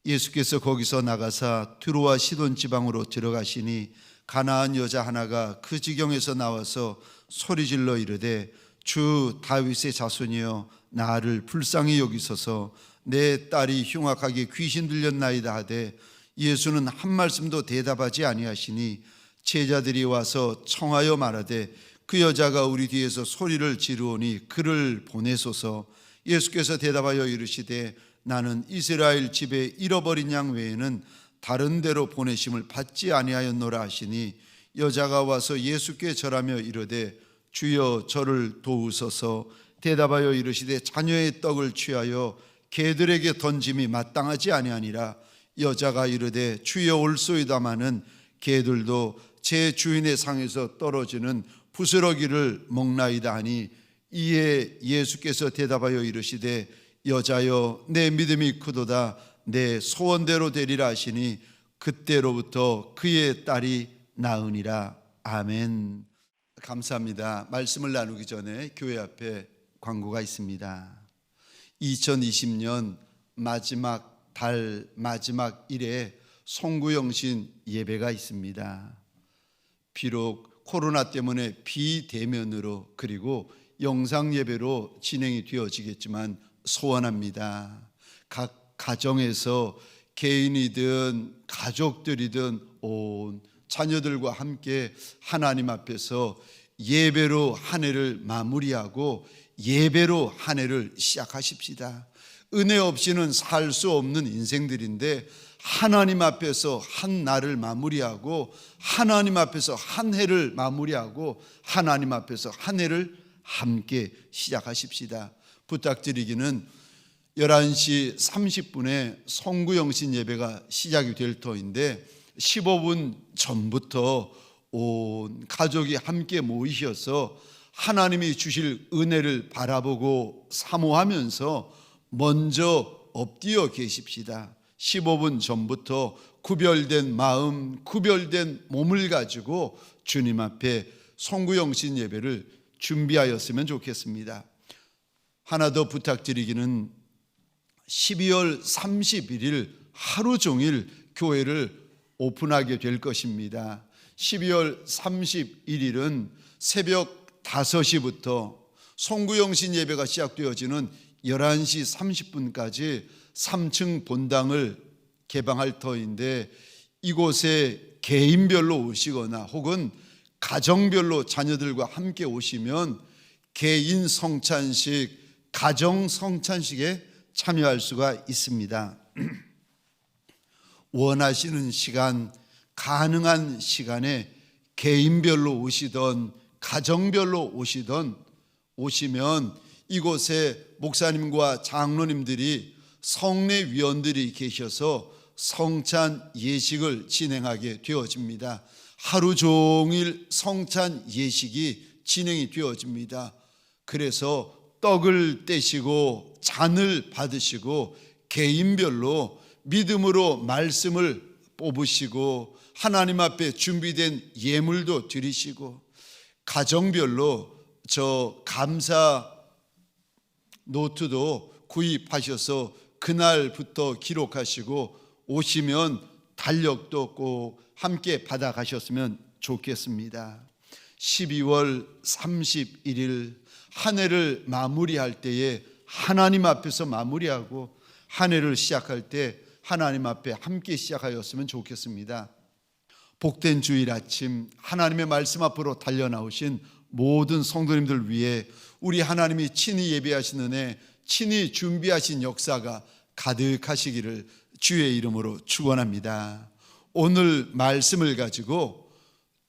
예수께서 거기서 나가사 두로와 시돈 지방으로 들어가시니 가나안 여자 하나가 그 지경에서 나와서 소리질러 이르되 주 다윗의 자손이여 나를 불쌍히 여기소서 내 딸이 흉악하게 귀신 들렸나이다 하되 예수는 한 말씀도 대답하지 아니하시니 제자들이 와서 청하여 말하되 그 여자가 우리 뒤에서 소리를 지르오니 그를 보내소서. 예수께서 대답하여 이르시되 나는 이스라엘 집에 잃어버린 양 외에는 다른 데로 보내심을 받지 아니하였노라 하시니 여자가 와서 예수께 절하며 이르되 주여 저를 도우소서. 대답하여 이르시되 자녀의 떡을 취하여 개들에게 던짐이 마땅하지 아니하니라. 여자가 이르되 주여 올소이다마는 개들도 제 주인의 상에서 떨어지는 부스러기를 먹나이다 하니 이에 예수께서 대답하여 이르시되 여자여 내 믿음이 크도다 내 소원대로 되리라 하시니 그때로부터 그의 딸이 나으니라. 아멘. 감사합니다. 말씀을 나누기 전에 교회 앞에 광고가 있습니다. 2020년 마지막 달 마지막 일에 송구영신 예배가 있습니다. 비록 코로나 때문에 비대면으로 그리고 영상 예배로 진행이 되어지겠지만 소원합니다. 각 가정에서 개인이든 가족들이든 온 자녀들과 함께 하나님 앞에서 예배로 한 해를 마무리하고 예배로 한 해를 시작하십시다. 은혜 없이는 살 수 없는 인생들인데 하나님 앞에서 한 날을 마무리하고 하나님 앞에서 한 해를 마무리하고 하나님 앞에서 한 해를 함께 시작하십시다. 부탁드리기는 11시 30분에 송구영신 예배가 시작이 될 터인데 15분 전부터 온 가족이 함께 모이셔서 하나님이 주실 은혜를 바라보고 사모하면서 먼저 엎드려 계십시다. 15분 전부터 구별된 마음, 구별된 몸을 가지고 주님 앞에 송구영신 예배를 준비하였으면 좋겠습니다. 하나 더 부탁드리기는 12월 31일 하루 종일 교회를 오픈하게 될 것입니다. 12월 31일은 새벽 5시부터 송구영신 예배가 시작되어지는 11시 30분까지 3층 본당을 개방할 터인데 이곳에 개인별로 오시거나 혹은 가정별로 자녀들과 함께 오시면 개인 성찬식, 가정 성찬식에 참여할 수가 있습니다. 원하시는 시간, 가능한 시간에 개인별로 오시던 가정별로 오시면 이곳에 목사님과 장로님들이 성례위원들이 계셔서 성찬 예식을 진행하게 되어집니다. 하루 종일 성찬 예식이 진행이 되어집니다. 그래서 떡을 떼시고 잔을 받으시고 개인별로 믿음으로 말씀을 뽑으시고 하나님 앞에 준비된 예물도 드리시고 가정별로 저 감사 노트도 구입하셔서 그날부터 기록하시고 오시면 달력도 꼭 함께 받아가셨으면 좋겠습니다. 12월 31일 한 해를 마무리할 때에 하나님 앞에서 마무리하고 한 해를 시작할 때 하나님 앞에 함께 시작하였으면 좋겠습니다. 복된 주일 아침 하나님의 말씀 앞으로 달려나오신 모든 성도님들 위해 우리 하나님이 친히 예배하시는 해 친히 준비하신 역사가 가득하시기를 주의 이름으로 축원합니다. 오늘 말씀을 가지고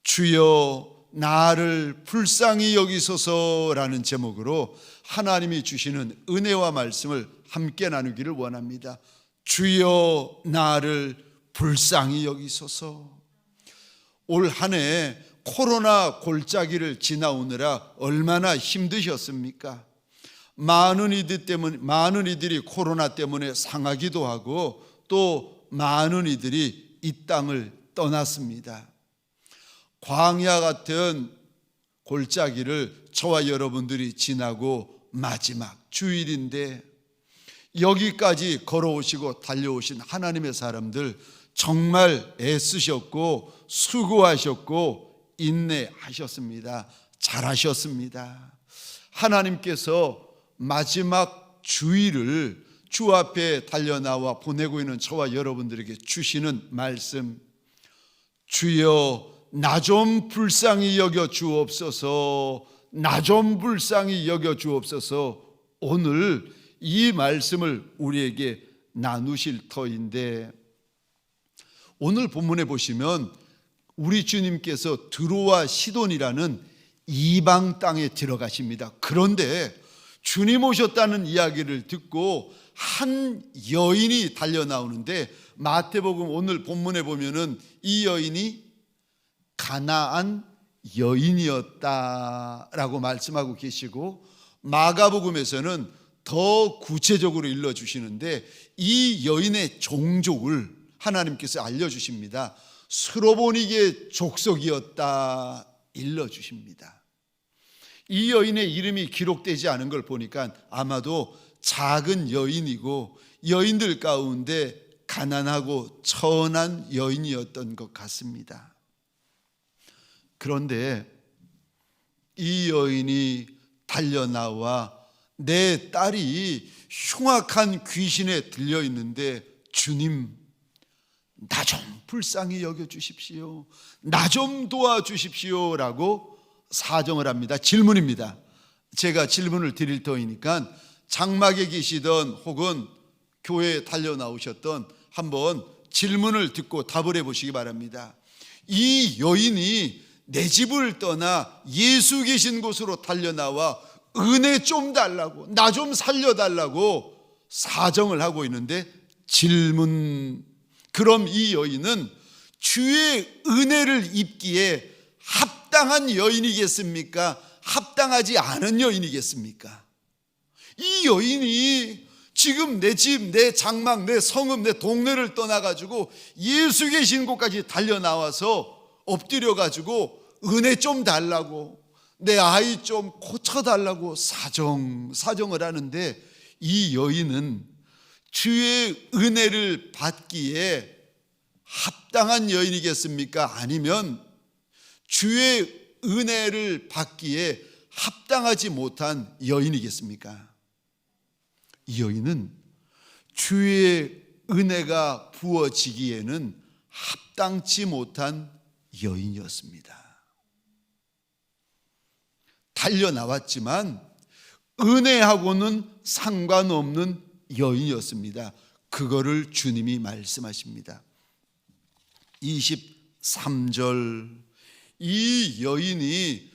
주여 나를 불쌍히 여기소서라는 제목으로 하나님이 주시는 은혜와 말씀을 함께 나누기를 원합니다. 주여 나를 불쌍히 여기소서. 올 한 해 코로나 골짜기를 지나오느라 얼마나 힘드셨습니까? 많은 이들이 코로나 때문에 상하기도 하고 또 많은 이들이 이 땅을 떠났습니다. 광야 같은 골짜기를 저와 여러분들이 지나고 마지막 주일인데 여기까지 걸어오시고 달려오신 하나님의 사람들 정말 애쓰셨고 수고하셨고 인내하셨습니다. 잘하셨습니다. 하나님께서 마지막 주일을 주 앞에 달려나와 보내고 있는 저와 여러분들에게 주시는 말씀, 주여 나 좀 불쌍히 여겨 주옵소서, 나 좀 불쌍히 여겨 주옵소서. 오늘 이 말씀을 우리에게 나누실 터인데, 오늘 본문에 보시면 우리 주님께서 드로아 시돈이라는 이방 땅에 들어가십니다. 그런데 주님 오셨다는 이야기를 듣고 한 여인이 달려 나오는데, 마태복음 오늘 본문에 보면은 이 여인이 가나안 여인이었다라고 말씀하고 계시고, 마가복음에서는 더 구체적으로 일러주시는데 이 여인의 종족을 하나님께서 알려주십니다. 스로보닉의 족속이었다 일러주십니다. 이 여인의 이름이 기록되지 않은 걸 보니까 아마도 작은 여인이고 여인들 가운데 가난하고 천한 여인이었던 것 같습니다. 그런데 이 여인이 달려나와 내 딸이 흉악한 귀신에 들려 있는데 주님 나 좀 불쌍히 여겨주십시오, 나 좀 도와주십시오 라고 사정을 합니다. 질문입니다. 제가 질문을 드릴 터이니까 장막에 계시던 혹은 교회에 달려 나오셨던 한번 질문을 듣고 답을 해보시기 바랍니다. 이 여인이 내 집을 떠나 예수 계신 곳으로 달려나와 은혜 좀 달라고, 나 좀 살려달라고 사정을 하고 있는데, 질문, 그럼 이 여인은 주의 은혜를 입기에 합당한 여인이겠습니까? 합당하지 않은 여인이겠습니까? 이 여인이 지금 내 집, 내 장막, 내 성읍, 내 동네를 떠나가지고 예수 계신 곳까지 달려나와서 엎드려가지고 은혜 좀 달라고, 내 아이 좀 고쳐달라고 사정을 하는데, 이 여인은 주의 은혜를 받기에 합당한 여인이겠습니까? 아니면 주의 은혜를 받기에 합당하지 못한 여인이겠습니까? 이 여인은 주의 은혜가 부어지기에는 합당치 못한 여인이었습니다. 달려나왔지만 은혜하고는 상관없는 여인이었습니다. 그거를 주님이 말씀하십니다. 23절, 이 여인이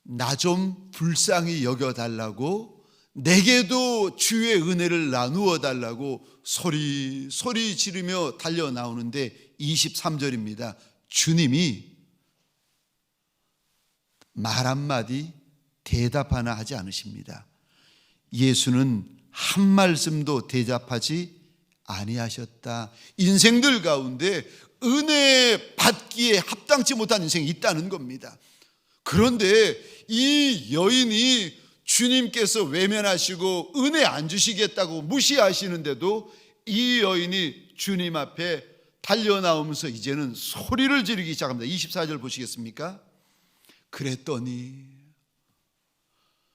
나 좀 불쌍히 여겨달라고, 내게도 주의 은혜를 나누어 달라고 소리 지르며 달려 나오는데 23절입니다. 주님이 말 한마디 대답 하나 하지 않으십니다. 예수는 한 말씀도 대답하지 아니하셨다. 인생들 가운데 은혜 받기에 합당치 못한 인생이 있다는 겁니다. 그런데 이 여인이 주님께서 외면하시고 은혜 안 주시겠다고 무시하시는데도 이 여인이 주님 앞에 달려나오면서 이제는 소리를 지르기 시작합니다. 24절 보시겠습니까? 그랬더니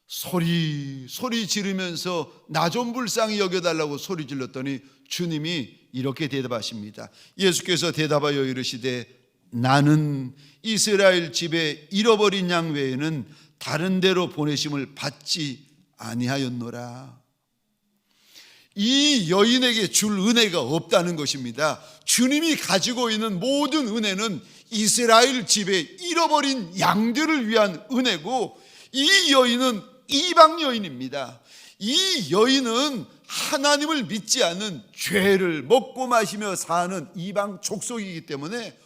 소리 지르면서 나 좀 불쌍히 여겨달라고 소리 질렀더니 주님이 이렇게 대답하십니다. 예수께서 대답하여 이르시되 나는 이스라엘 집에 잃어버린 양 외에는 다른 데로 보내심을 받지 아니하였노라. 이 여인에게 줄 은혜가 없다는 것입니다. 주님이 가지고 있는 모든 은혜는 이스라엘 집에 잃어버린 양들을 위한 은혜고, 이 여인은 이방 여인입니다. 이 여인은 하나님을 믿지 않는 죄를 먹고 마시며 사는 이방 족속이기 때문에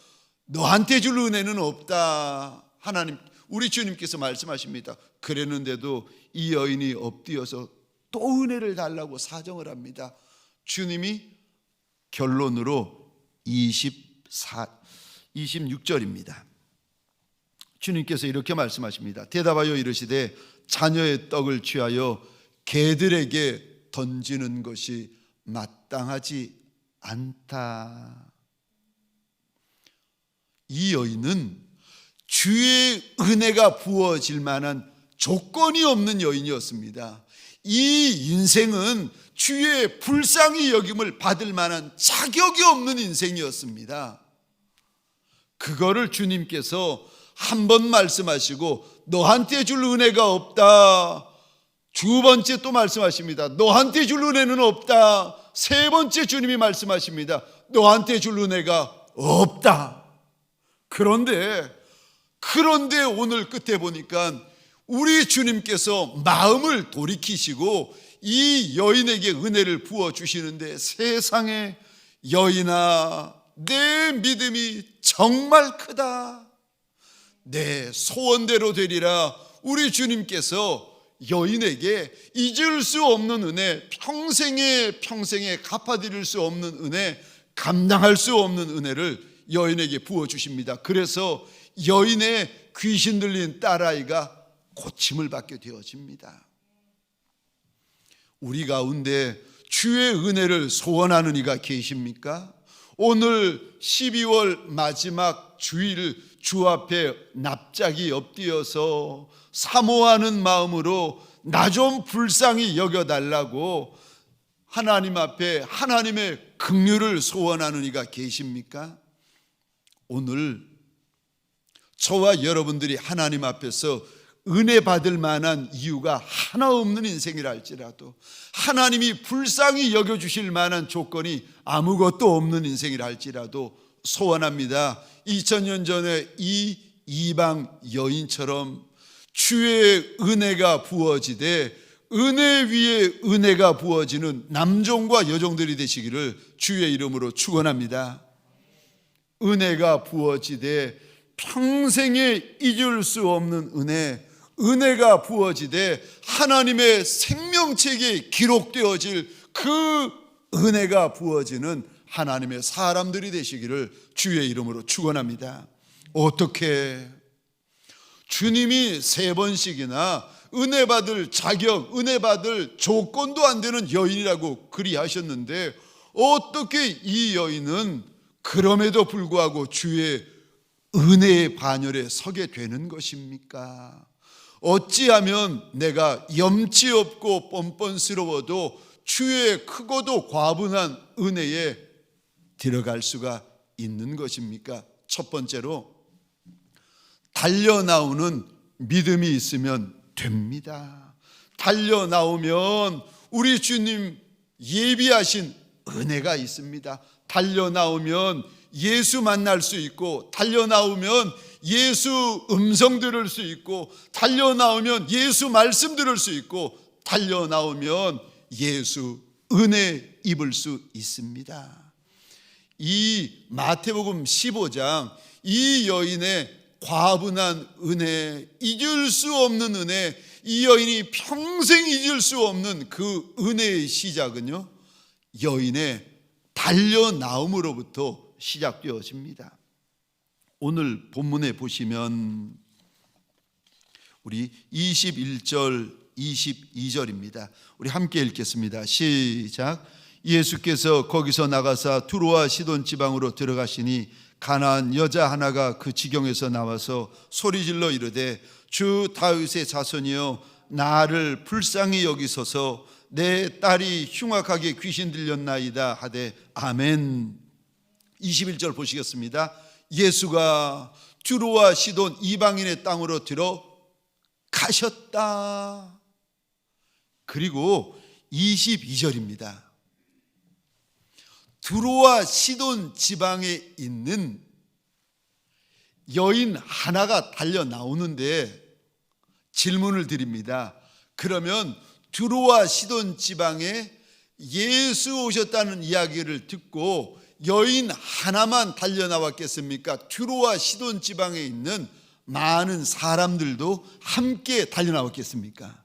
너한테 줄 은혜는 없다. 하나님, 우리 주님께서 말씀하십니다. 그랬는데도 이 여인이 엎드려서 또 은혜를 달라고 사정을 합니다. 주님이 결론으로 26절입니다. 주님께서 이렇게 말씀하십니다. 대답하여 이르시되 자녀의 떡을 취하여 개들에게 던지는 것이 마땅하지 않다. 이 여인은 주의 은혜가 부어질 만한 조건이 없는 여인이었습니다. 이 인생은 주의 불쌍히 여김을 받을 만한 자격이 없는 인생이었습니다. 그거를 주님께서 한 번 말씀하시고 너한테 줄 은혜가 없다. 두 번째 또 말씀하십니다. 너한테 줄 은혜는 없다. 세 번째 주님이 말씀하십니다. 너한테 줄 은혜가 없다. 그런데 오늘 끝에 보니까 우리 주님께서 마음을 돌이키시고 이 여인에게 은혜를 부어주시는데, 세상에 여인아, 내 믿음이 정말 크다. 내 소원대로 되리라. 우리 주님께서 여인에게 잊을 수 없는 은혜, 평생에 갚아드릴 수 없는 은혜, 감당할 수 없는 은혜를 여인에게 부어주십니다. 그래서 여인의 귀신 들린 딸아이가 고침을 받게 되어집니다. 우리 가운데 주의 은혜를 소원하는 이가 계십니까? 오늘 12월 마지막 주일 주 앞에 납작이 엎드려서 사모하는 마음으로 나 좀 불쌍히 여겨달라고 하나님 앞에 하나님의 긍휼을 소원하는 이가 계십니까? 오늘 저와 여러분들이 하나님 앞에서 은혜 받을 만한 이유가 하나 없는 인생이라 할지라도, 하나님이 불쌍히 여겨주실 만한 조건이 아무것도 없는 인생이라 할지라도 소원합니다. 2000년 전에 이 이방 여인처럼 주의 은혜가 부어지되 은혜 위에 은혜가 부어지는 남종과 여종들이 되시기를 주의 이름으로 축원합니다. 은혜가 부어지되 평생에 잊을 수 없는 은혜가 부어지되 하나님의 생명책에 기록되어질 그 은혜가 부어지는 하나님의 사람들이 되시기를 주의 이름으로 축원합니다. 어떻게? 주님이 3번씩이나 은혜 받을 자격, 은혜 받을 조건도 안 되는 여인이라고 그리하셨는데, 어떻게 이 여인은 그럼에도 불구하고 주의 은혜의 반열에 서게 되는 것입니까? 어찌하면 내가 염치 없고 뻔뻔스러워도 주의 크고도 과분한 은혜에 들어갈 수가 있는 것입니까? 첫 번째로, 달려나오는 믿음이 있으면 됩니다. 달려나오면 우리 주님 예비하신 은혜가 있습니다. 달려나오면 예수 만날 수 있고, 달려나오면 예수 음성 들을 수 있고, 달려나오면 예수 말씀 들을 수 있고, 달려나오면 예수 은혜 입을 수 있습니다. 이 마태복음 15장, 이 여인의 과분한 은혜, 잊을 수 없는 은혜, 이 여인이 평생 잊을 수 없는 그 은혜의 시작은요, 여인의 달려나옴으로부터 시작되어집니다. 오늘 본문에 보시면 우리 21절 22절입니다. 우리 함께 읽겠습니다. 시작. 예수께서 거기서 나가사 두로와 시돈 지방으로 들어가시니 가나안 여자 하나가 그 지경에서 나와서 소리질러 이르되, 주 다윗의 자손이여, 나를 불쌍히 여기소서. 내 딸이 흉악하게 귀신 들렸나이다 하되 아멘. 21절 보시겠습니다. 예수가 두로와 시돈 이방인의 땅으로 들어가셨다. 그리고 22절입니다. 두로와 시돈 지방에 있는 여인 하나가 달려 나오는데 질문을 드립니다. 그러면 두로와 시돈 지방에 예수 오셨다는 이야기를 듣고 여인 하나만 달려 나왔겠습니까? 두로와 시돈 지방에 있는 많은 사람들도 함께 달려 나왔겠습니까?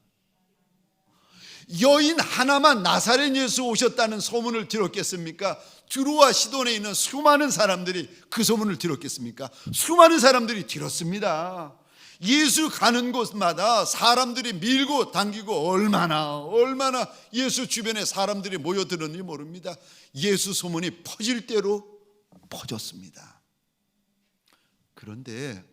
여인 하나만 나사렛 예수 오셨다는 소문을 들었겠습니까? 두로와 시돈에 있는 수많은 사람들이 그 소문을 들었겠습니까? 수많은 사람들이 들었습니다. 예수 가는 곳마다 사람들이 밀고 당기고 얼마나 예수 주변에 사람들이 모여들었는지 모릅니다. 예수 소문이 퍼질 대로 퍼졌습니다. 그런데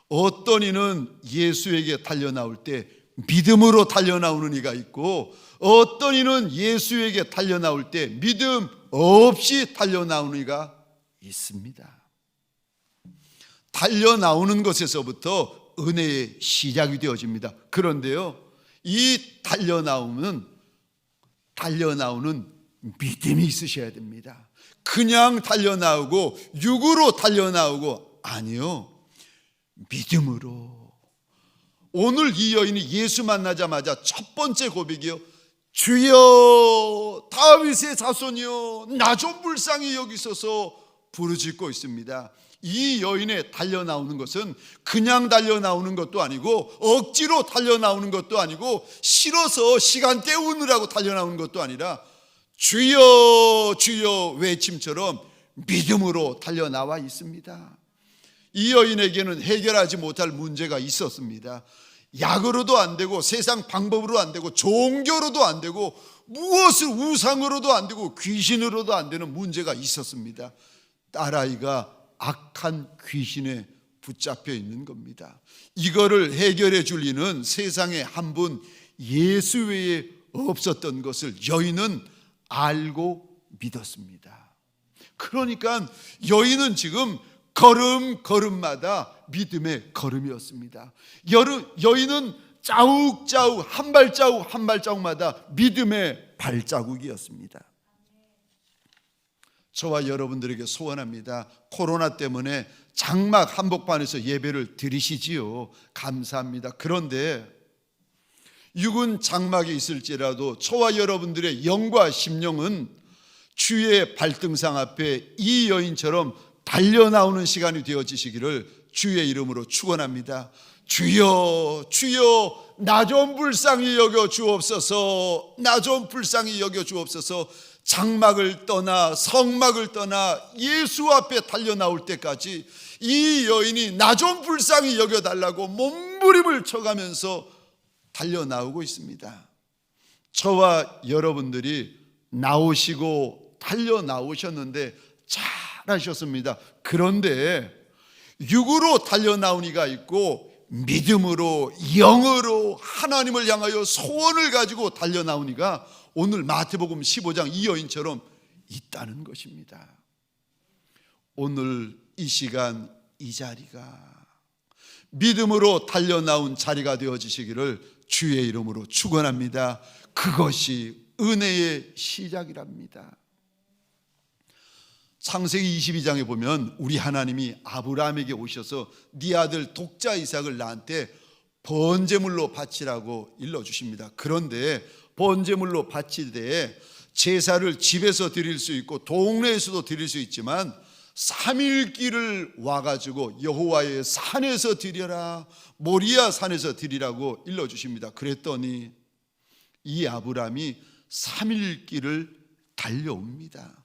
어떤 이는 예수에게 달려나올 때 믿음으로 달려나오는 이가 있고, 어떤 이는 예수에게 달려나올 때 믿음 없이 달려나오는 이가 있습니다. 달려나오는 것에서부터 은혜의 시작이 되어집니다. 그런데요, 이 달려나오는 믿음이 있으셔야 됩니다. 그냥 달려나오고 육으로 달려나오고 아니요, 믿음으로. 오늘 이 여인이 예수 만나자마자 첫 번째 고백이요, 주여 다윗의 자손이여 나 좀 불쌍히 여기소서 부르짖고 있습니다. 이 여인의 달려나오는 것은 그냥 달려나오는 것도 아니고 억지로 달려나오는 것도 아니고 싫어서 시간 때우느라고 달려나오는 것도 아니라 주여 주여 외침처럼 믿음으로 달려나와 있습니다. 이 여인에게는 해결하지 못할 문제가 있었습니다. 약으로도 안 되고 세상 방법으로 안 되고 종교로도 안 되고 무엇을 우상으로도 안 되고 귀신으로도 안 되는 문제가 있었습니다. 딸아이가 악한 귀신에 붙잡혀 있는 겁니다. 이거를 해결해 줄 리는 세상에 한 분 예수 외에 없었던 것을 여인은 알고 믿었습니다. 그러니까 여인은 지금 걸음걸음마다 믿음의 걸음이었습니다. 여인은 자욱자욱 한 발자국마다 믿음의 발자국이었습니다. 저와 여러분들에게 소원합니다. 코로나 때문에 장막 한복판에서 예배를 드리시지요. 감사합니다. 그런데 육은 장막에 있을지라도 저와 여러분들의 영과 심령은 주의 발등상 앞에 이 여인처럼 달려나오는 시간이 되어지시기를 주의 이름으로 축원합니다. 주여 주여 나 좀 불쌍히 여겨 주옵소서, 나 좀 불쌍히 여겨 주옵소서. 장막을 떠나 성막을 떠나 예수 앞에 달려나올 때까지 이 여인이 나 좀 불쌍히 여겨달라고 몸부림을 쳐가면서 달려나오고 있습니다. 저와 여러분들이 나오시고 달려나오셨는데 잘하셨습니다. 그런데 육으로 달려나온 이가 있고 믿음으로 영으로 하나님을 향하여 소원을 가지고 달려나온 이가 오늘 마태복음 15장 이 여인처럼 있다는 것입니다. 오늘 이 시간 이 자리가 믿음으로 달려나온 자리가 되어지시기를 주의 이름으로 축원합니다. 그것이 은혜의 시작이랍니다. 창세기 22장에 보면 우리 하나님이 아브라함에게 오셔서 네 아들 독자 이삭을 나한테 번제물로 바치라고 일러주십니다. 그런데 번제물로 바칠 때에 제사를 집에서 드릴 수 있고 동네에서도 드릴 수 있지만 3일길을 와가지고 여호와의 산에서 드려라, 모리아 산에서 드리라고 일러주십니다. 그랬더니 이 아브라함이 3일길을 달려옵니다.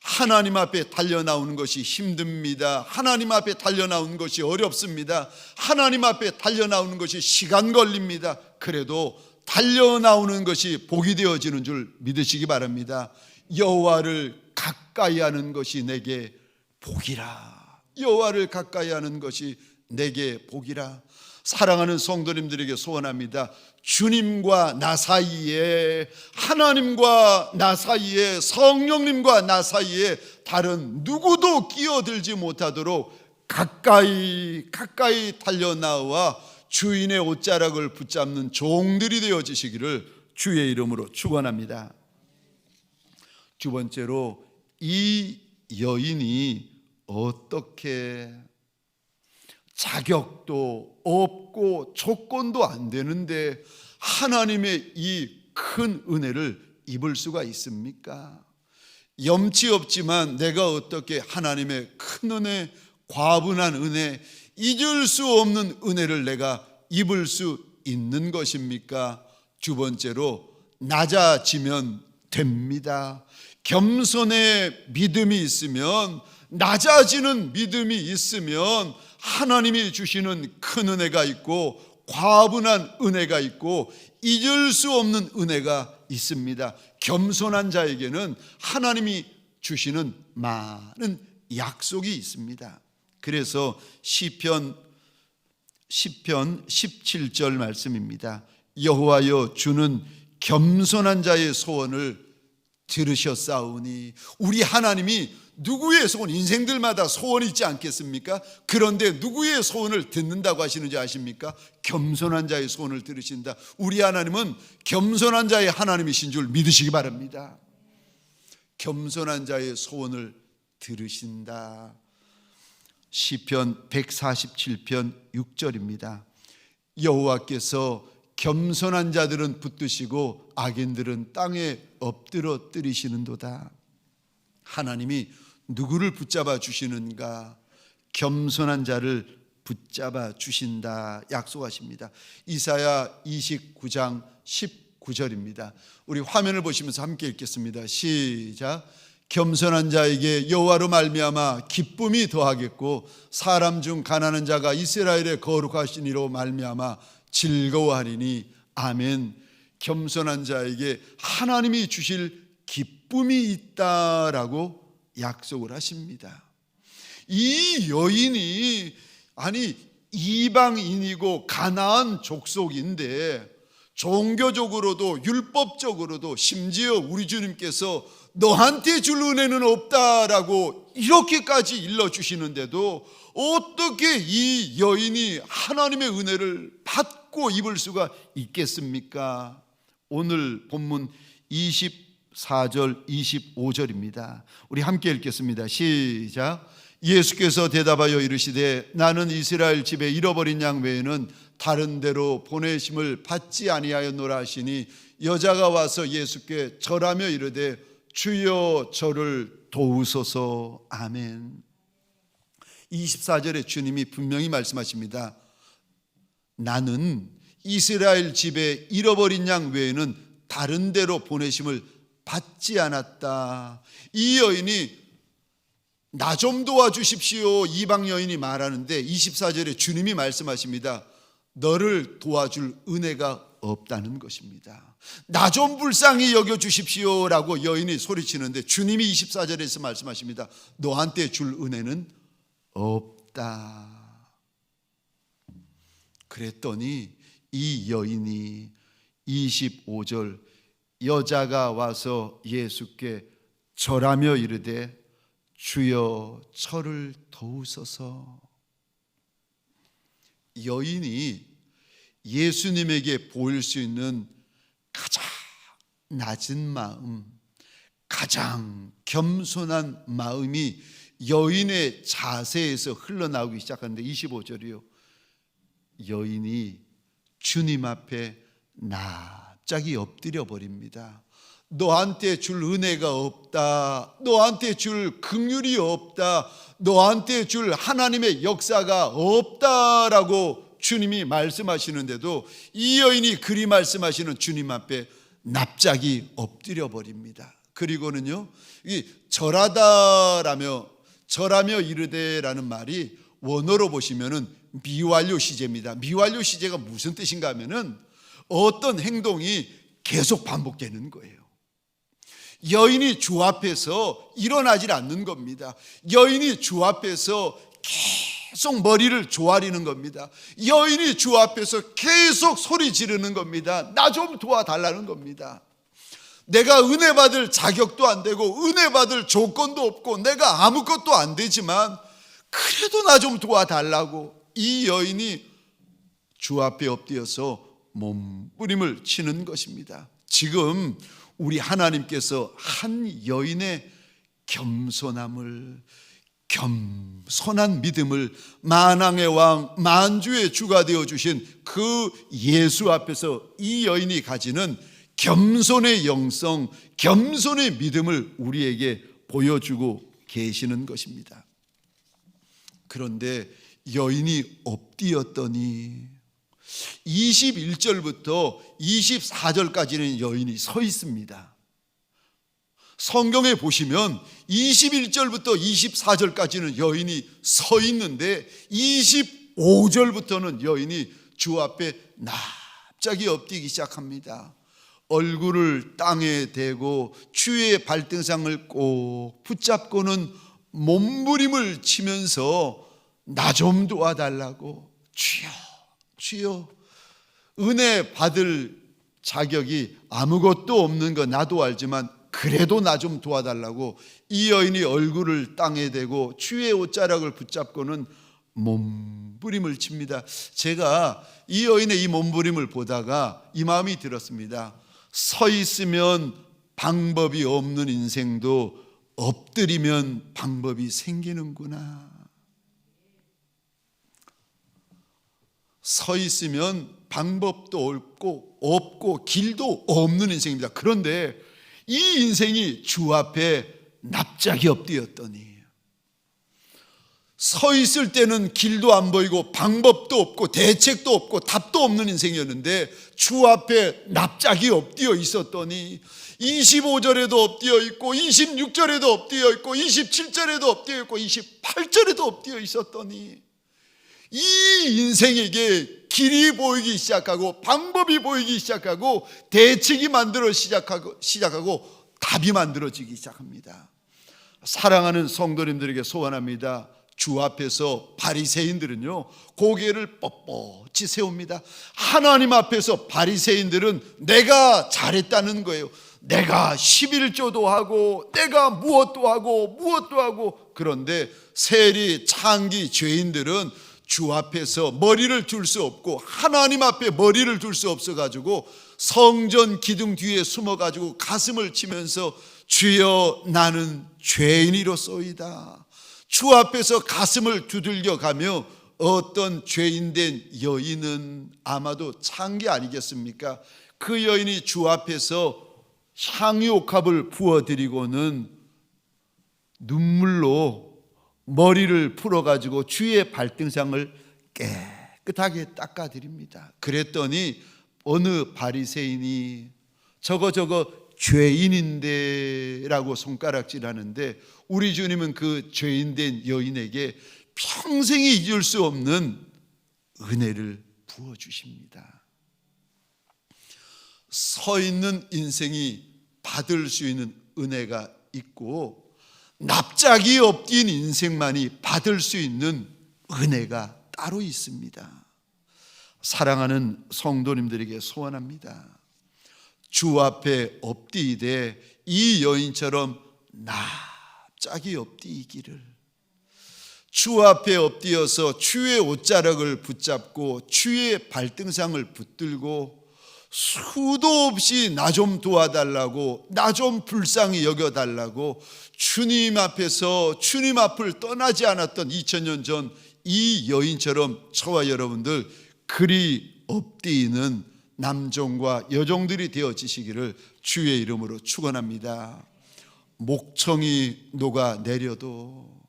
하나님 앞에 달려나오는 것이 힘듭니다. 하나님 앞에 달려나오는 것이 어렵습니다. 하나님 앞에 달려나오는 것이 시간 걸립니다. 그래도 달려나오는 것이 복이 되어지는 줄 믿으시기 바랍니다. 여호와를 가까이 하는 것이 내게 복이라. 여호와를 가까이 하는 것이 내게 복이라. 사랑하는 성도님들에게 소원합니다. 주님과 나 사이에, 하나님과 나 사이에, 성령님과 나 사이에 다른 누구도 끼어들지 못하도록 가까이 달려나와 주인의 옷자락을 붙잡는 종들이 되어지시기를 주의 이름으로 축원합니다. 두 번째로 이 여인이 어떻게 자격도 없고 조건도 안 되는데 하나님의 이 큰 은혜를 입을 수가 있습니까? 염치 없지만 내가 어떻게 하나님의 큰 은혜, 과분한 은혜, 잊을 수 없는 은혜를 내가 입을 수 있는 것입니까? 두 번째로 낮아지면 됩니다. 겸손의 믿음이 있으면, 낮아지는 믿음이 있으면 하나님이 주시는 큰 은혜가 있고 과분한 은혜가 있고 잊을 수 없는 은혜가 있습니다. 겸손한 자에게는 하나님이 주시는 많은 약속이 있습니다. 그래서 시편 17절 말씀입니다. 여호와여, 주는 겸손한 자의 소원을 들으셨사오니. 우리 하나님이 누구의 소원, 인생들마다 소원이 있지 않겠습니까? 그런데 누구의 소원을 듣는다고 하시는지 아십니까? 겸손한 자의 소원을 들으신다. 우리 하나님은 겸손한 자의 하나님이신 줄 믿으시기 바랍니다. 겸손한 자의 소원을 들으신다. 시편 147편 6절입니다. 여호와께서 겸손한 자들은 붙드시고 악인들은 땅에 엎드러 뜨리시는도다. 하나님이 누구를 붙잡아 주시는가? 겸손한 자를 붙잡아 주신다 약속하십니다. 이사야 29장 19절입니다. 우리 화면을 보시면서 함께 읽겠습니다. 시작. 겸손한 자에게 여호와로 말미암아 기쁨이 더하겠고 사람 중 가난한 자가 이스라엘의 거룩하신 이로 말미암아 즐거워하리니. 아멘. 겸손한 자에게 하나님이 주실 기쁨이 있다라고 약속을 하십니다. 이 여인이 이방인이고 가나안 족속인데 종교적으로도 율법적으로도 심지어 우리 주님께서 너한테 줄 은혜는 없다라고 이렇게까지 일러주시는데도 어떻게 이 여인이 하나님의 은혜를 받고 입을 수가 있겠습니까? 오늘 본문 24절 25절입니다. 우리 함께 읽겠습니다. 시작. 예수께서 대답하여 이르시되 나는 이스라엘 집에 잃어버린 양 외에는 다른 데로 보내심을 받지 아니하였노라 하시니 여자가 와서 예수께 절하며 이르되 주여 저를 도우소서. 아멘. 24절에 주님이 분명히 말씀하십니다. 나는 이스라엘 집에 잃어버린 양 외에는 다른 데로 보내심을 받지 않았다. 이 여인이 나 좀 도와주십시오 이방 여인이 말하는데 24절에 주님이 말씀하십니다. 너를 도와줄 은혜가 없다는 것입니다. 나 좀 불쌍히 여겨주십시오 라고 여인이 소리치는데 주님이 24절에서 말씀하십니다. 너한테 줄 은혜는 없다. 그랬더니 이 여인이 25절 여자가 와서 예수께 절하며 이르되 주여 저를 도우소서. 여인이 예수님에게 보일 수 있는 가장 낮은 마음, 가장 겸손한 마음이 여인의 자세에서 흘러나오기 시작하는데 25절이요. 여인이 주님 앞에 납작이 엎드려 버립니다. 너한테 줄 은혜가 없다. 너한테 줄 긍휼이 없다. 너한테 줄 하나님의 역사가 없다라고 주님이 말씀하시는데도 이 여인이 그리 말씀하시는 주님 앞에 납작이 엎드려 버립니다. 그리고는요, 이 절하며 이르되라는 말이 원어로 보시면은 미완료 시제입니다. 미완료 시제가 무슨 뜻인가 하면은 어떤 행동이 계속 반복되는 거예요. 여인이 주 앞에서 일어나질 않는 겁니다. 여인이 주 앞에서 계속 머리를 조아리는 겁니다. 여인이 주 앞에서 계속 소리 지르는 겁니다. 나 좀 도와달라는 겁니다. 내가 은혜 받을 자격도 안 되고 은혜 받을 조건도 없고 내가 아무것도 안 되지만 그래도 나 좀 도와달라고 이 여인이 주 앞에 엎드려서 몸부림을 치는 것입니다. 지금 우리 하나님께서 한 여인의 겸손함을, 겸손한 믿음을 만왕의 왕 만주의 주가 되어주신 그 예수 앞에서 이 여인이 가지는 겸손의 영성, 겸손의 믿음을 우리에게 보여주고 계시는 것입니다. 그런데 여인이 엎드렸더니 21절부터 24절까지는 여인이 서 있습니다. 성경에 보시면 21절부터 24절까지는 여인이 서 있는데 25절부터는 여인이 주 앞에 납작이 엎드리기 시작합니다. 얼굴을 땅에 대고 주의 발등상을 꼭 붙잡고는 몸부림을 치면서 나 좀 도와달라고, 주여 주여, 은혜 받을 자격이 아무것도 없는 거 나도 알지만 그래도 나 좀 도와달라고 이 여인이 얼굴을 땅에 대고 주의 옷자락을 붙잡고는 몸부림을 칩니다. 제가 이 여인의 이 몸부림을 보다가 이 마음이 들었습니다. 서 있으면 방법이 없는 인생도 엎드리면 방법이 생기는구나. 서 있으면 방법도 없고 길도 없는 인생입니다. 그런데 이 인생이 주 앞에 납작이 엎드렸더니, 서 있을 때는 길도 안 보이고 방법도 없고 대책도 없고 답도 없는 인생이었는데 주 앞에 납작이 엎드려 있었더니 25절에도 엎드려 있고 26절에도 엎드려 있고 27절에도 엎드려 있고 28절에도 엎드려 있었더니 이 인생에게 길이 보이기 시작하고 방법이 보이기 시작하고 대책이 시작하고 답이 만들어지기 시작합니다. 사랑하는 성도님들에게 소원합니다. 주 앞에서 바리새인들은요, 고개를 뻣뻣이 세웁니다. 하나님 앞에서 바리새인들은 내가 잘했다는 거예요. 내가 11조도 하고 내가 무엇도 하고. 그런데 세리 창기 죄인들은 주 앞에서 머리를 둘 수 없고 하나님 앞에 머리를 둘 수 없어가지고 성전 기둥 뒤에 숨어가지고 가슴을 치면서 주여 나는 죄인이로소이다. 주 앞에서 가슴을 두들겨 가며 어떤 죄인된 여인은 아마도 창기 아니겠습니까? 그 여인이 주 앞에서 향유옥합을 부어드리고는 눈물로 머리를 풀어가지고 주의 발등상을 깨끗하게 닦아드립니다. 그랬더니 어느 바리새인이 저거 죄인인데 라고 손가락질하는데 우리 주님은 그 죄인된 여인에게 평생이 잊을 수 없는 은혜를 부어주십니다. 서 있는 인생이 받을 수 있는 은혜가 있고 납작이 엎드린 인생만이 받을 수 있는 은혜가 따로 있습니다. 사랑하는 성도님들에게 소원합니다. 주 앞에 엎드리되 이 여인처럼 납작이 엎드리기를, 주 앞에 엎드려서 주의 옷자락을 붙잡고 주의 발등상을 붙들고 수도 없이 나 좀 도와달라고, 나 좀 불쌍히 여겨달라고 주님 앞에서 주님 앞을 떠나지 않았던 2000년 전 이 여인처럼 저와 여러분들 그리 엎드리는 남종과 여종들이 되어지시기를 주의 이름으로 축원합니다. 목청이 녹아내려도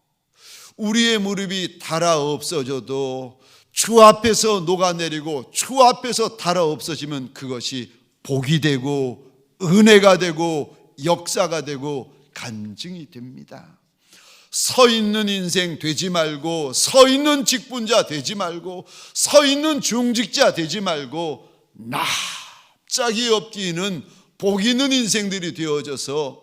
우리의 무릎이 닳아 없어져도 주 앞에서 녹아내리고 주 앞에서 닳아 없어지면 그것이 복이 되고 은혜가 되고 역사가 되고 간증이 됩니다. 서 있는 인생 되지 말고, 서 있는 직분자 되지 말고, 서 있는 중직자 되지 말고 납작이 엎드리는 복 있는 인생들이 되어져서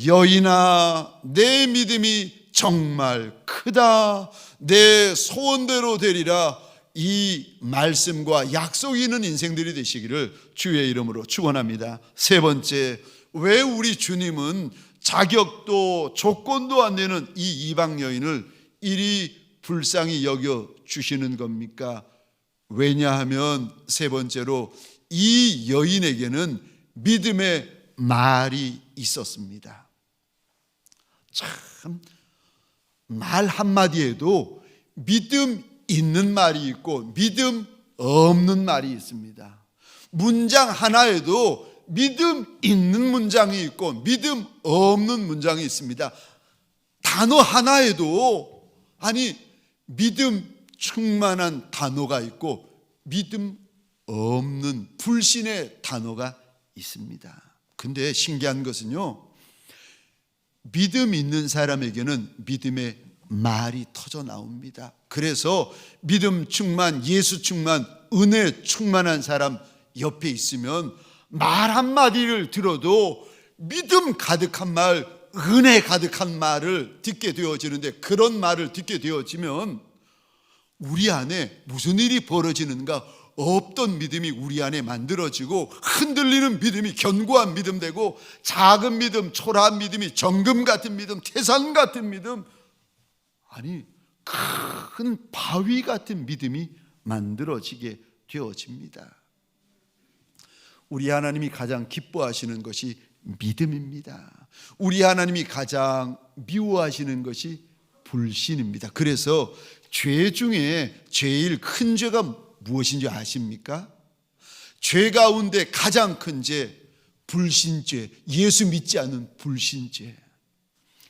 여인아 내 믿음이 정말 크다, 내 소원대로 되리라, 이 말씀과 약속이 있는 인생들이 되시기를 주의 이름으로 축원합니다. 세 번째, 왜 우리 주님은 자격도 조건도 안 되는 이 이방 여인을 이리 불쌍히 여겨 주시는 겁니까? 왜냐하면 세 번째로 이 여인에게는 믿음의 말이 있었습니다. 참, 말 한마디에도 믿음 있는 말이 있고 믿음 없는 말이 있습니다. 문장 하나에도 믿음 있는 문장이 있고 믿음 없는 문장이 있습니다. 단어 하나에도 믿음 충만한 단어가 있고 믿음 없는 불신의 단어가 있습니다. 근데 신기한 것은요, 믿음 있는 사람에게는 믿음의 말이 터져 나옵니다. 그래서 믿음 충만, 예수 충만, 은혜 충만한 사람 옆에 있으면 말 한마디를 들어도 믿음 가득한 말, 은혜 가득한 말을 듣게 되어지는데, 그런 말을 듣게 되어지면 우리 안에 무슨 일이 벌어지는가? 없던 믿음이 우리 안에 만들어지고, 흔들리는 믿음이 견고한 믿음 되고, 작은 믿음, 초라한 믿음이 정금 같은 믿음, 태산 같은 믿음, 아니 큰 바위 같은 믿음이 만들어지게 되어집니다. 우리 하나님이 가장 기뻐하시는 것이 믿음입니다. 우리 하나님이 가장 미워하시는 것이 불신입니다. 그래서 죄 중에 제일 큰 죄가 무엇인지 아십니까? 죄 가운데 가장 큰 죄, 불신죄, 예수 믿지 않는 불신죄,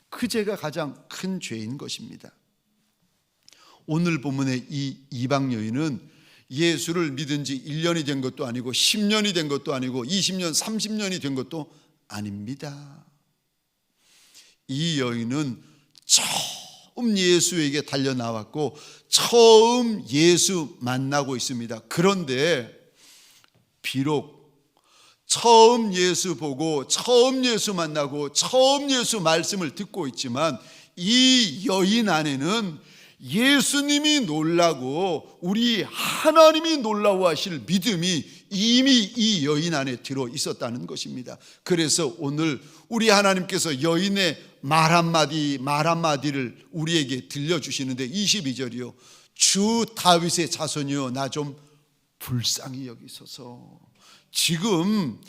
그 죄가 가장 큰 죄인 것입니다. 오늘 본문의 이 이방 여인은 예수를 믿은 지 1년이 된 것도 아니고 10년이 된 것도 아니고 20년, 30년이 된 것도 아닙니다. 이 여인은 처음 예수에게 달려나왔고 처음 예수 만나고 있습니다. 그런데 비록 처음 예수 보고 처음 예수 만나고 처음 예수 말씀을 듣고 있지만, 이 여인 안에는 예수님이 놀라고 우리 하나님이 놀라워하실 믿음이 이미 이 여인 안에 들어 있었다는 것입니다. 그래서 오늘 우리 하나님께서 여인의 말 한마디를 우리에게 들려주시는데, 22절이요, 주 다윗의 자손이여 나 좀 불쌍히 여기소서. 지금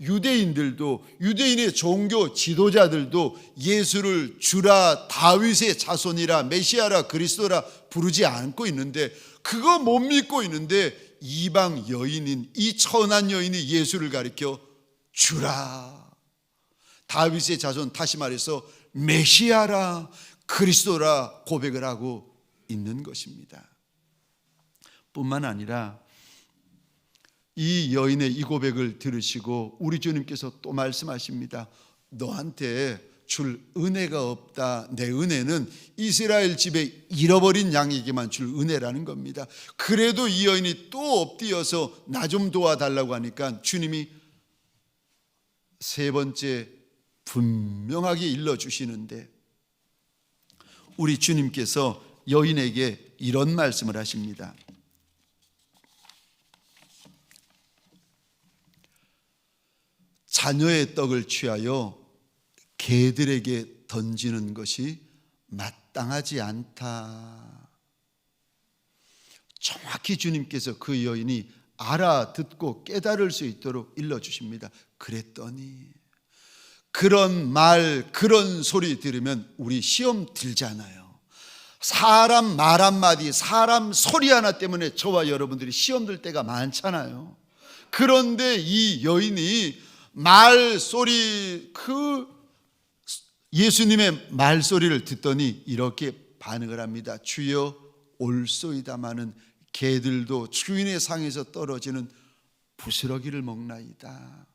유대인들도, 유대인의 종교 지도자들도 예수를 주라, 다윗의 자손이라, 메시아라, 그리스도라 부르지 않고 있는데, 그거 못 믿고 있는데 이방 여인인 이 천한 여인이 예수를 가리켜 주라, 다윗의 자손, 다시 말해서 메시아라, 그리스도라 고백을 하고 있는 것입니다. 뿐만 아니라 이 여인의 이 고백을 들으시고 우리 주님께서 또 말씀하십니다. 너한테 줄 은혜가 없다. 내 은혜는 이스라엘 집에 잃어버린 양에게만 줄 은혜라는 겁니다. 그래도 이 여인이 또 엎드려서 나 좀 도와달라고 하니까 주님이 세 번째 분명하게 일러주시는데, 우리 주님께서 여인에게 이런 말씀을 하십니다. 자녀의 떡을 취하여 개들에게 던지는 것이 마땅하지 않다. 정확히 주님께서 그 여인이 알아듣고 깨달을 수 있도록 일러주십니다. 그랬더니, 그런 말, 그런 소리 들으면 우리 시험 들잖아요. 사람 말 한마디, 사람 소리 하나 때문에 저와 여러분들이 시험 들 때가 많잖아요. 그런데 이 여인이 말소리, 그 예수님의 말소리를 듣더니 이렇게 반응을 합니다. 주여 올소이다마는 개들도 주인의 상에서 떨어지는 부스러기를 먹나이다.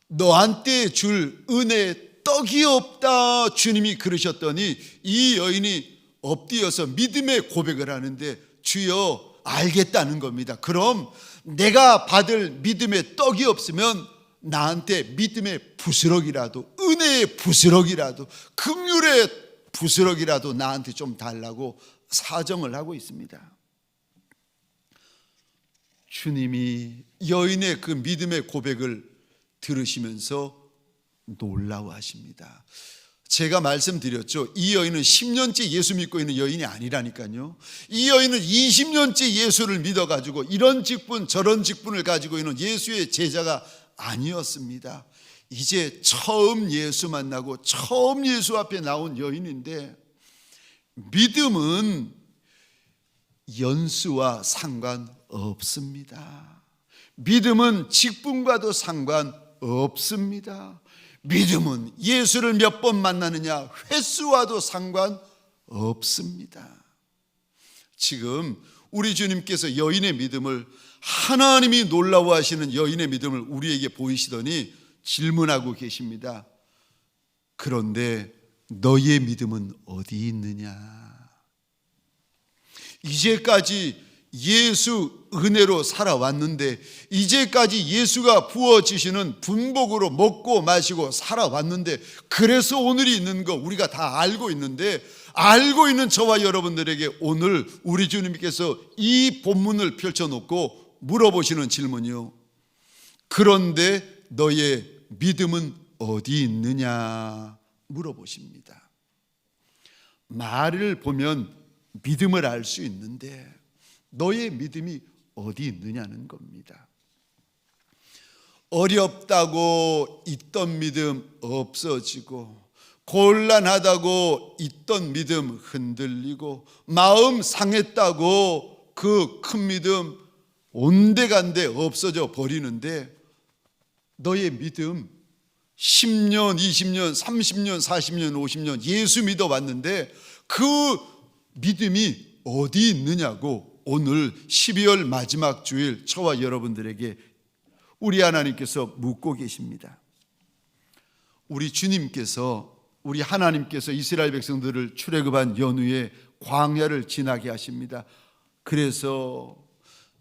너한테 줄 은혜 떡이 없다, 주님이 그러셨더니 이 여인이 엎드려서 믿음의 고백을 하는데, 주여 알겠다는 겁니다. 그럼 내가 받을 믿음의 떡이 없으면 나한테 믿음의 부스러기라도, 은혜의 부스러기라도, 긍휼의 부스러기라도 나한테 좀 달라고 사정을 하고 있습니다. 주님이 여인의 그 믿음의 고백을 들으시면서 놀라워하십니다. 제가 말씀드렸죠. 이 여인은 10년째 예수 믿고 있는 여인이 아니라니까요. 이 여인은 20년째 예수를 믿어가지고 이런 직분 저런 직분을 가지고 있는 예수의 제자가 아니었습니다. 이제 처음 예수 만나고 처음 예수 앞에 나온 여인인데, 믿음은 연수와 상관없습니다. 믿음은 직분과도 상관없습니다. 믿음은 예수를 몇 번 만나느냐 횟수와도 상관없습니다. 지금 우리 주님께서 여인의 믿음을, 하나님이 놀라워하시는 여인의 믿음을 우리에게 보이시더니 질문하고 계십니다. 그런데 너의 믿음은 어디 있느냐? 이제까지 예수 은혜로 살아왔는데, 이제까지 예수가 부어주시는 분복으로 먹고 마시고 살아왔는데, 그래서 오늘이 있는 거 우리가 다 알고 있는데, 알고 있는 저와 여러분들에게 오늘 우리 주님께서 이 본문을 펼쳐놓고 물어보시는 질문이요, 그런데 너의 믿음은 어디 있느냐 물어보십니다. 말을 보면 믿음을 알 수 있는데 너의 믿음이 어디 있느냐는 겁니다. 어렵다고 있던 믿음 없어지고, 곤란하다고 있던 믿음 흔들리고, 마음 상했다고 그 큰 믿음 온데간데 없어져 버리는데, 너의 믿음 10년, 20년, 30년, 40년, 50년 예수 믿어왔는데 그 믿음이 어디 있느냐고 오늘 12월 마지막 주일 저와 여러분들에게 우리 하나님께서 묻고 계십니다. 우리 주님께서, 우리 하나님께서 이스라엘 백성들을 출애굽한 연후에 광야를 지나게 하십니다. 그래서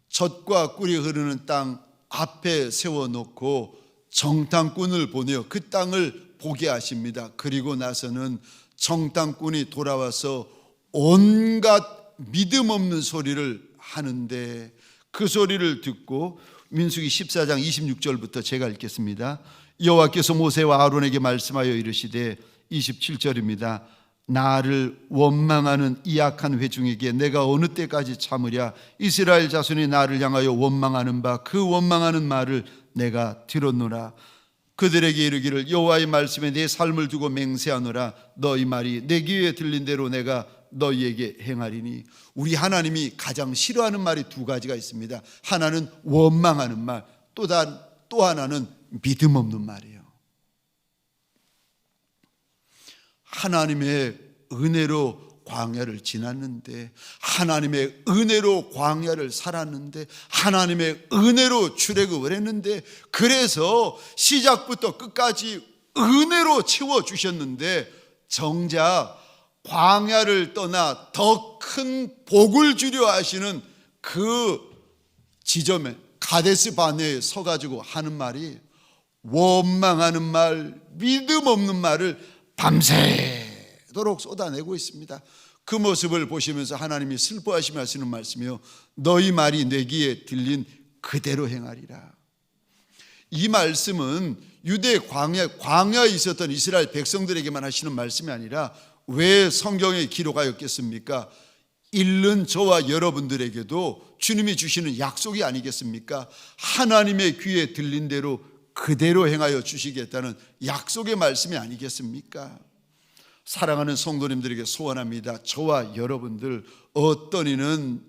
젖과 꿀이 흐르는 땅 앞에 세워놓고 정탐꾼을 보내어 그 땅을 보게 하십니다. 그리고 나서는 정탐꾼이 돌아와서 온갖 믿음 없는 소리를 하는데, 그 소리를 듣고 민수기 14장 26절부터 제가 읽겠습니다. 여호와께서 모세와 아론에게 말씀하여 이르시되, 27절입니다. 나를 원망하는 이 악한 회중에게 내가 어느 때까지 참으랴? 이스라엘 자손이 나를 향하여 원망하는 바 그 원망하는 말을 내가 들었노라. 그들에게 이르기를 여호와의 말씀에 내 삶을 두고 맹세하노라. 너희 말이 내 귀에 들린 대로 내가 너희에게 행하리니. 우리 하나님이 가장 싫어하는 말이 두 가지가 있습니다. 하나는 원망하는 말, 또 하나는 믿음 없는 말이에요. 하나님의 은혜로 광야를 지났는데, 하나님의 은혜로 광야를 살았는데, 하나님의 은혜로 출애굽을 했는데, 그래서 시작부터 끝까지 은혜로 채워주셨는데, 정작 광야를 떠나 더 큰 복을 주려 하시는 그 지점에 가데스 바네에 서가지고 하는 말이 원망하는 말, 믿음 없는 말을 밤새도록 쏟아내고 있습니다. 그 모습을 보시면서 하나님이 슬퍼하시며 하시는 말씀이요, 너희 말이 내 귀에 들린 그대로 행하리라. 이 말씀은 유대 광야에 있었던 이스라엘 백성들에게만 하시는 말씀이 아니라 왜 성경에 기록하였겠습니까? 읽는 저와 여러분들에게도 주님이 주시는 약속이 아니겠습니까? 하나님의 귀에 들린 대로 그대로 행하여 주시겠다는 약속의 말씀이 아니겠습니까? 사랑하는 성도님들에게 소원합니다. 저와 여러분들, 어떤 이는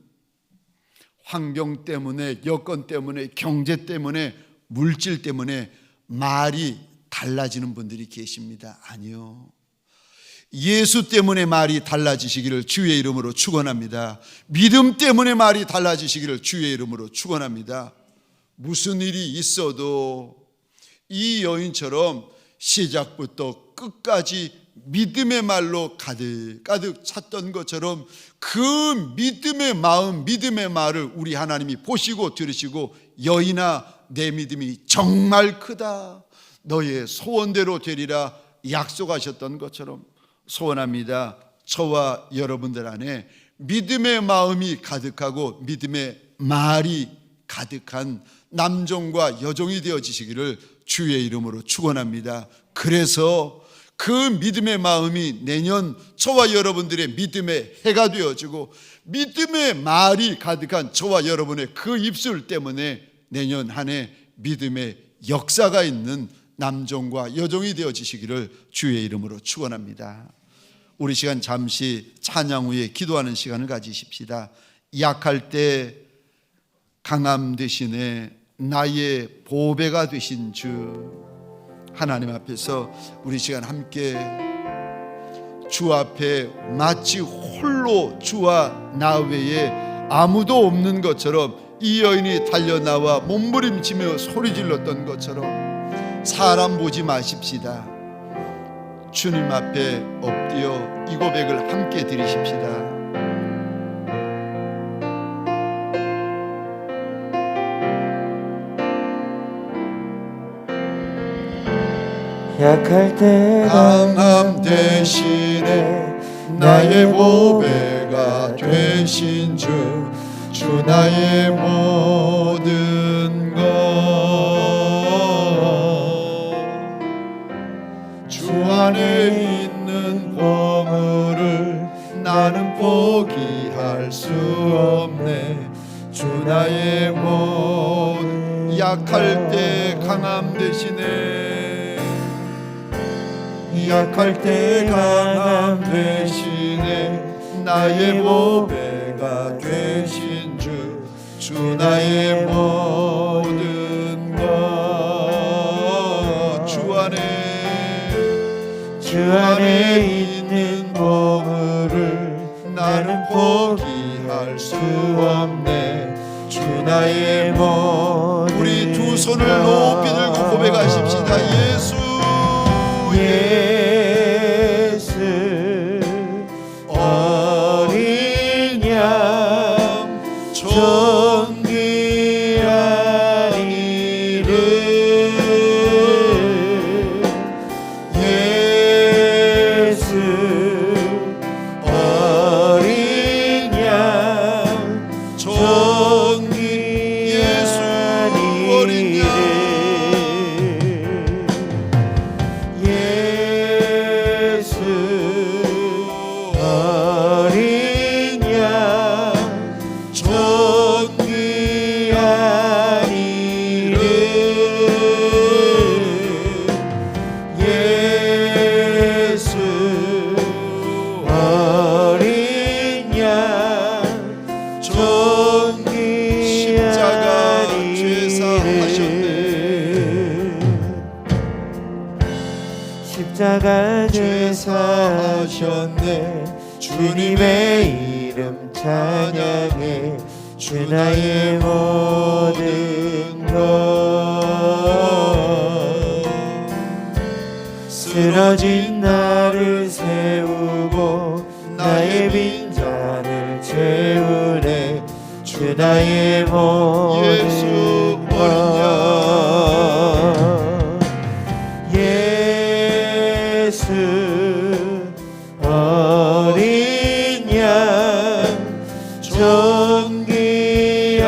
환경 때문에, 여건 때문에, 경제 때문에, 물질 때문에 말이 달라지는 분들이 계십니다. 아니요, 예수 때문에 말이 달라지시기를 주의 이름으로 축원합니다. 믿음 때문에 말이 달라지시기를 주의 이름으로 축원합니다. 무슨 일이 있어도 이 여인처럼 시작부터 끝까지 믿음의 말로 가득 찼던 것처럼 그 믿음의 마음, 믿음의 말을 우리 하나님이 보시고 들으시고, 여인아 내 믿음이 정말 크다, 너의 소원대로 되리라 약속하셨던 것처럼 소원합니다. 저와 여러분들 안에 믿음의 마음이 가득하고 믿음의 말이 가득한 남종과 여종이 되어지시기를 주의 이름으로 축원합니다. 그래서 그 믿음의 마음이 내년 저와 여러분들의 믿음의 해가 되어지고, 믿음의 말이 가득한 저와 여러분의 그 입술 때문에 내년 한 해 믿음의 역사가 있는 남종과 여종이 되어지시기를 주의 이름으로 축원합니다. 우리 시간 잠시 찬양 후에 기도하는 시간을 가지십시다. 약할 때 강함 대신에 나의 보배가 되신 주 하나님 앞에서 우리 시간 함께 주 앞에 마치 홀로 주와 나 외에 아무도 없는 것처럼 이 여인이 달려나와 몸부림치며 소리질렀던 것처럼 사람 보지 마십시다. 주님 앞에 엎드려 이 고백을 함께 드리십시다. 약할 때 강함 대신에 나의 보배가 되신 주 나의 모든 것 주 안에 있는 보물을 나는 포기할 수 없네. 주 나의 모든 약할 때 강함 대신에 약할 때 강함 대신에 나의 보배가 되신 주 나의 모든 것 주 안에 있는 보물을 나는 포기할 수 없네. 주 나의 모든 우리 두 손을 높이 들고 고백하십시다. 예수 어린 양 존귀한 이름 예수 어린 양 존귀한 어린 양 십자가 죄사하셨네. 주님의 이름 찬양해. 주 나의 모든 것 쓰러진 나를 세우고 나의 빈잔을 채우네. 주 나의 모든 것 예수 어린 양 존귀한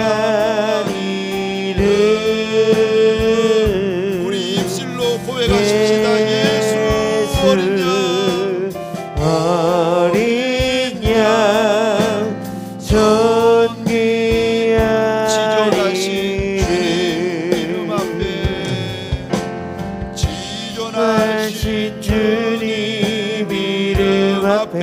이름 우리 입술로 고백하십시다. 예수 어린 양 존귀한 지존하신 주님 이름 앞에 지존하신 주님 이름 앞에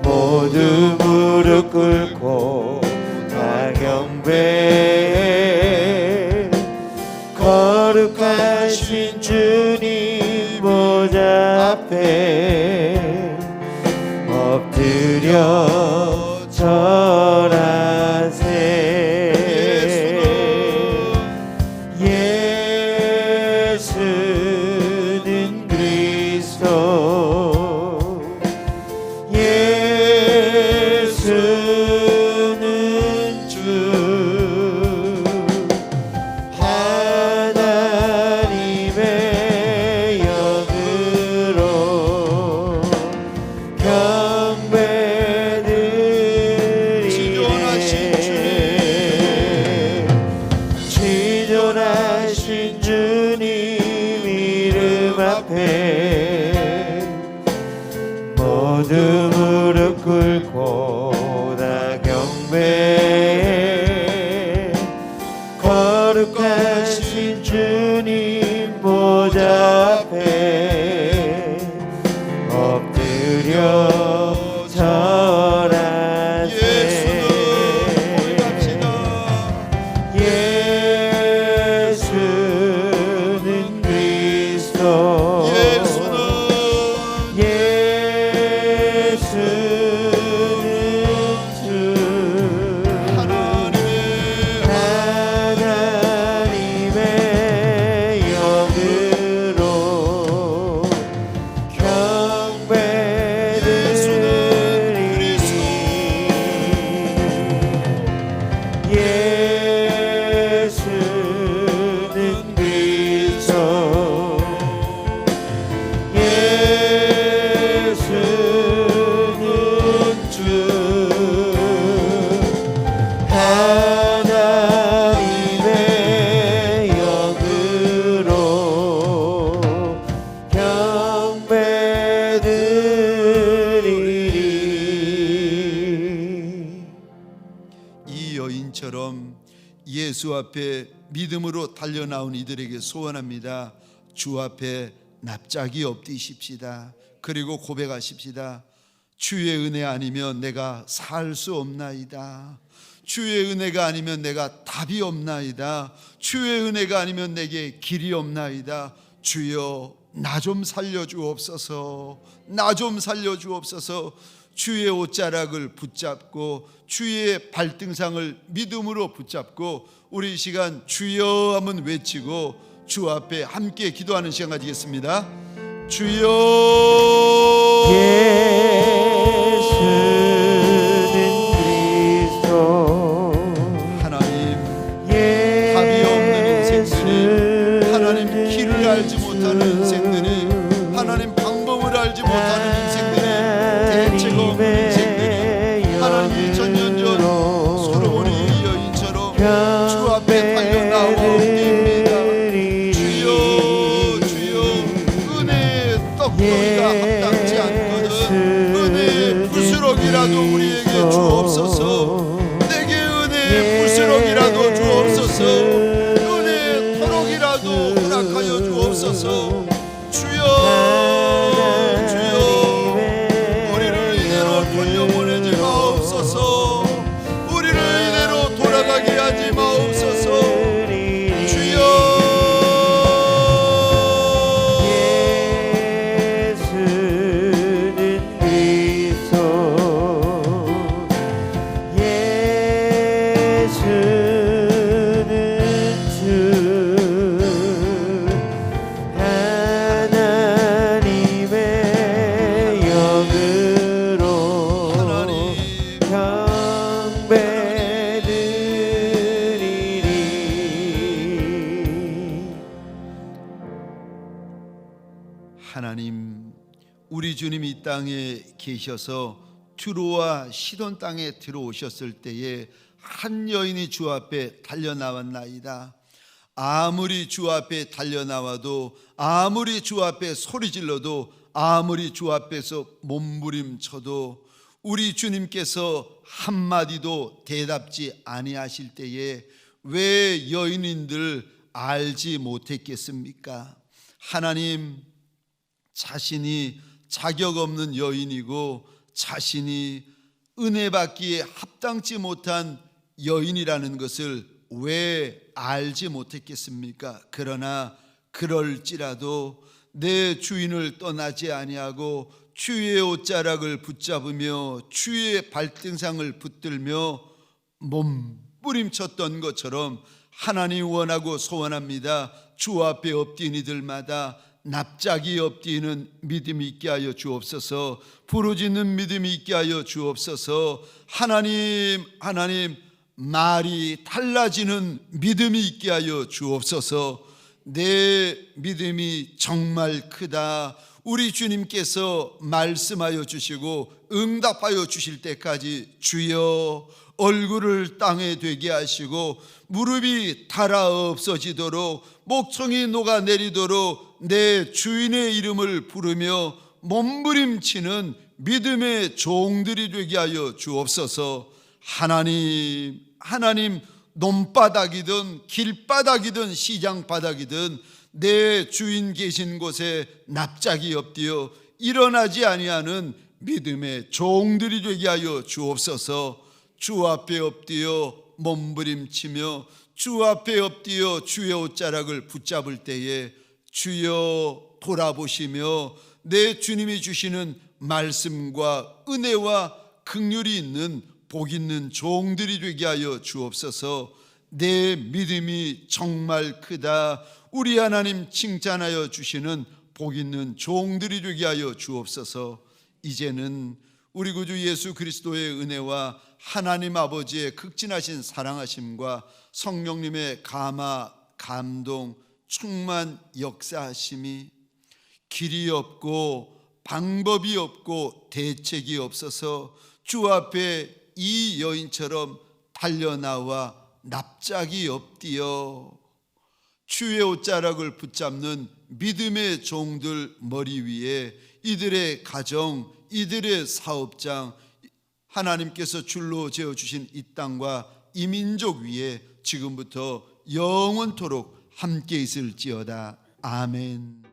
모두 무릎 꿇고 다 경배해. 거룩하신 주님 보좌 앞에 엎드려 절하세. 예수는 그리스도 예수는 주 하나님의 영으로 경배드리네. 지존하신 주님 이름 앞에 모두 무릎 꿇고 다 경배해. 거룩하신 주님 보좌 앞에 엎드려 절하세. 예수는 그리스도 예수는 주 하나님의 영으로 예수 앞에 믿음으로 달려나온 이들에게 소원합니다. 주 앞에 납작이 엎드십시다. 그리고 고백하십시다. 주의 은혜 아니면 내가 살 수 없나이다. 주의 은혜가 아니면 내가 답이 없나이다. 주의 은혜가 아니면 내게 길이 없나이다. 주여 나 좀 살려주옵소서. 나 좀 살려주옵소서. 주의 옷자락을 붙잡고 주의 발등상을 믿음으로 붙잡고 우리 이 시간 주여 하면 외치고 주 앞에 함께 기도하는 시간 가지겠습니다. 주여 예수는 그리스도 하나님 답이 없는 인생들이 하나님 길을 알지 못하는 인생들이 하나님 방법을 알지 못하는 인생들이 대책 없는 인생들이 하나님 2000년 전 솔로몬의 여인처럼 주 앞에 달려나와 옵니다. 주여 주여 은혜의 떡거리가 합당치 않거든 은혜의 부스럭이라도 우리에게 주옵소서. 내게 은혜의 부스럭이라도 주옵소서. 은혜의 토록이라도 허락하여 주옵소서. 주여 주여 우리를 이대로 돌려보내지 마옵소서. 우리를 이대로 돌아가게 하지 마옵소서. 주여 예수는 그리스도 예수는 주 하나님의 영으로 하나님 경배드리리. 하나님 우리 주님 이 땅에 계셔서 두로와 시돈 땅에 들어오셨을 때에 한 여인이 주 앞에 달려나왔나이다. 아무리 주 앞에 달려나와도 아무리 주 앞에 소리질러도 아무리 주 앞에서 몸부림쳐도 우리 주님께서 한마디도 대답지 아니하실 때에 왜 여인인들 알지 못했겠습니까? 하나님 자신이 자격 없는 여인이고 자신이 은혜 받기에 합당치 못한 여인이라는 것을 왜 알지 못했겠습니까? 그러나 그럴지라도 내 주인을 떠나지 아니하고 주의 옷자락을 붙잡으며 주의 발등상을 붙들며 몸부림쳤던 것처럼 하나님 원하고 소원합니다. 주 앞에 엎드린 이들마다 납작이 엎드리는 믿음이 있게 하여 주옵소서. 부르짖는 믿음이 있게 하여 주옵소서. 하나님 말이 달라지는 믿음이 있게 하여 주옵소서. 내 믿음이 정말 크다. 우리 주님께서 말씀하여 주시고 응답하여 주실 때까지 주여 얼굴을 땅에 되게 하시고 무릎이 닳아 없어지도록 목청이 녹아내리도록 내 주인의 이름을 부르며 몸부림치는 믿음의 종들이 되게 하여 주옵소서. 하나님 논바닥이든 길바닥이든 시장바닥이든 내 주인 계신 곳에 납작이 엎드려 일어나지 아니하는 믿음의 종들이 되게 하여 주옵소서. 주 앞에 엎드려 몸부림치며 주 앞에 엎드려 주의 옷자락을 붙잡을 때에 주여 돌아보시며 내 주님이 주시는 말씀과 은혜와 긍휼이 있는 복 있는 종들이 되게 하여 주옵소서. 내 믿음이 정말 크다. 우리 하나님 칭찬하여 주시는 복 있는 종들이 되게 하여 주옵소서. 이제는 우리 구주 예수 그리스도의 은혜와 하나님 아버지의 극진하신 사랑하심과 성령님의 감화, 감동, 충만 역사하심이 길이 없고 방법이 없고 대책이 없어서 주 앞에 이 여인처럼 달려나와 납작이 엎드려 주의 옷자락을 붙잡는 믿음의 종들 머리 위에 이들의 가정, 이들의 사업장, 하나님께서 줄로 재어주신 이 땅과 이 민족 위에 지금부터 영원토록 함께 있을지어다. 아멘.